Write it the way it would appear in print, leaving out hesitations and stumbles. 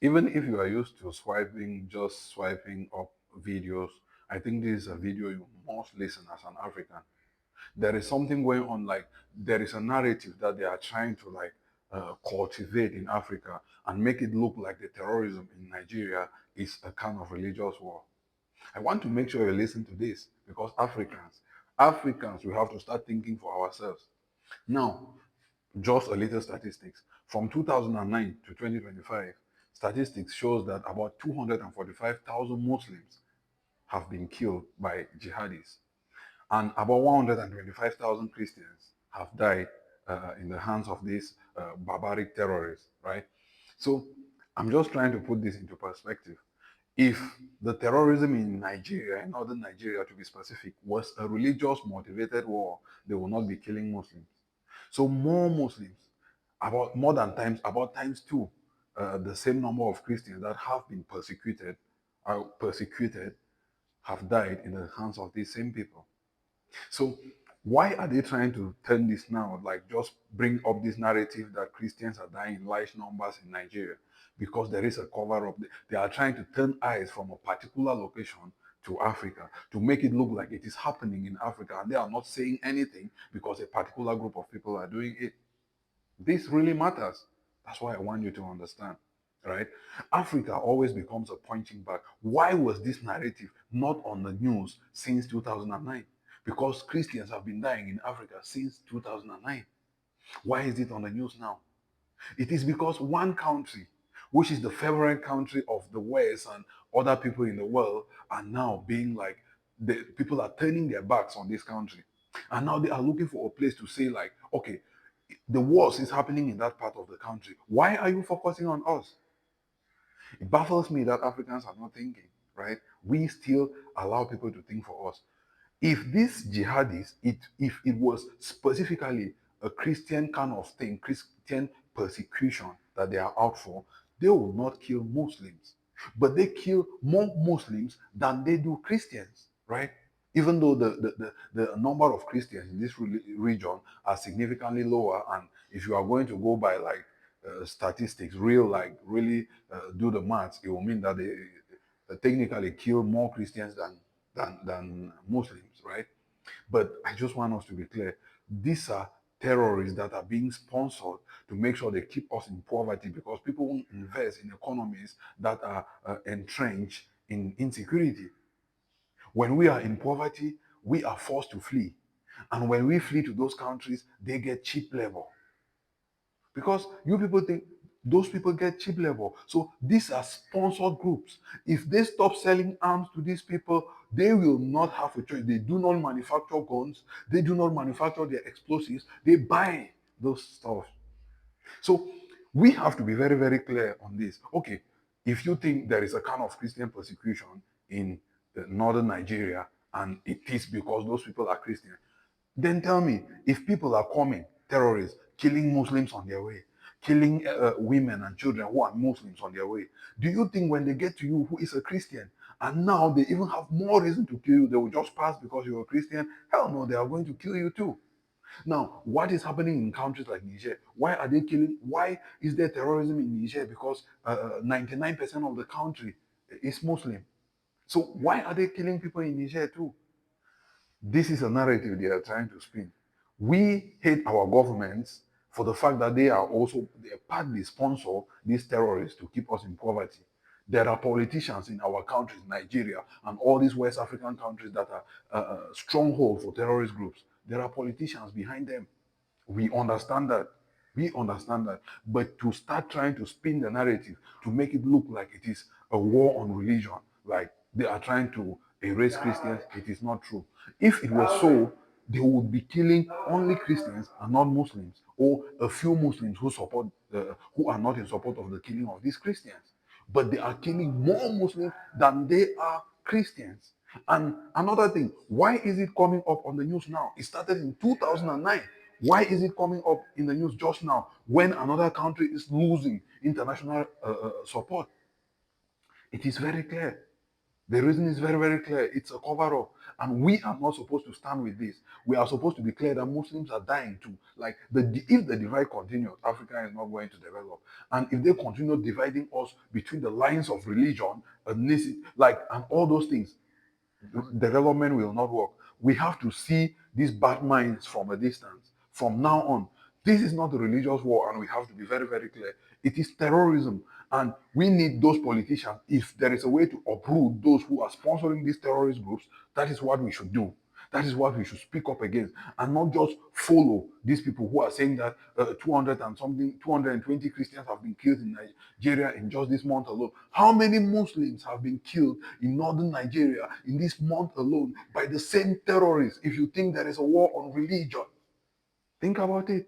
Even if you are used to just swiping up videos, I think this is a video you must listen as an African. There is something going on, like there is a narrative that they are trying to cultivate in Africa and make it look like the terrorism in Nigeria is a kind of religious war. I want to make sure you listen to this because Africans, we have to start thinking for ourselves. Now, just a little statistics. From 2009 to 2025, statistics shows that about 245,000 Muslims have been killed by jihadis, and about 125,000 Christians have died in the hands of these barbaric terrorists, right? So I'm just trying to put this into perspective. If the terrorism in Nigeria, in northern Nigeria to be specific, was a religious motivated war, they will not be killing Muslims. So more Muslims, about more than times, about times two, the same number of Christians that have been persecuted, have died in the hands of these same people. So why are they trying to turn this now, like just bring up this narrative that Christians are dying in large numbers in Nigeria? Because there is a cover up. They are trying to turn eyes from a particular location to Africa to make it look like it is happening in Africa, and they are not saying anything because a particular group of people are doing it. This really matters. That's why I want you to understand, right? Africa always becomes a pointing back. Why was this narrative not on the news since 2009? Because Christians have been dying in Africa since 2009. Why is it on the news now? It is because one country, which is the favorite country of the West and other people in the world, are now being like, the people are turning their backs on this country. And now they are looking for a place to say, like, okay, the worst is happening in that part of the country. Why are you focusing on us? It baffles me that Africans are not thinking, right? We still allow people to think for us. If these jihadis, if it was specifically a Christian kind of thing, Christian persecution that they are out for, they will not kill Muslims. But they kill more Muslims than they do Christians, right? Even though the number of Christians in this region are significantly lower, and if you are going to go by like statistics, really do the maths, it will mean that they technically kill more Christians than Muslims, right? But I just want us to be clear. These are terrorists that are being sponsored to make sure they keep us in poverty because people won't invest in economies that are entrenched in insecurity. When we are in poverty, we are forced to flee. And when we flee to those countries, they get cheap labor. Because you people think those people get cheap labor. So these are sponsored groups. If they stop selling arms to these people, they will not have a choice. They do not manufacture guns, they do not manufacture their explosives, they buy those stuff. So we have to be very, very clear on this. Okay, if you think there is a kind of Christian persecution in northern Nigeria and it is because those people are Christian, then tell me, if people are coming, terrorists, killing Muslims on their way, killing women and children who are Muslims on their way, do you think when they get to you, who is a Christian, and now they even have more reason to kill you, they will just pass because you're a Christian? Hell no, they are going to kill you too. Now, what is happening in countries like Niger? Why are they killing? Why is there terrorism in Niger? Because 99% of the country is Muslim. So why are they killing people in Niger too? This is a narrative they are trying to spin. We hate our governments for the fact that they partly sponsor these terrorists to keep us in poverty. There are politicians in our countries, Nigeria, and all these West African countries that are stronghold for terrorist groups. There are politicians behind them. We understand that. We understand that. But to start trying to spin the narrative to make it look like it is a war on religion, like they are trying to erase Christians, it is not true. If it was so, they would be killing only Christians and not Muslims, or a few Muslims who are not in support of the killing of these Christians. But they are killing more Muslims than they are Christians. And another thing, why is it coming up on the news now? It started in 2009. Why is it coming up in the news just now when another country is losing international support? It is very clear. The reason is very, very clear. It's a cover up. And we are not supposed to stand with this. We are supposed to be clear that Muslims are dying too. Like, if the divide continues, Africa is not going to develop. And if they continue dividing us between the lines of religion, ethnicity, like, and all those things, development will not work. We have to see these bad minds from a distance. From now on, this is not a religious war, and we have to be very, very clear. It is terrorism, and we need those politicians. If there is a way to uproot those who are sponsoring these terrorist groups, that is what we should do. That is what we should speak up against, and not just follow these people who are saying that 200 and something, 220 Christians have been killed in Nigeria in just this month alone. How many Muslims have been killed in northern Nigeria in this month alone by the same terrorists? If you think there is a war on religion, think about it.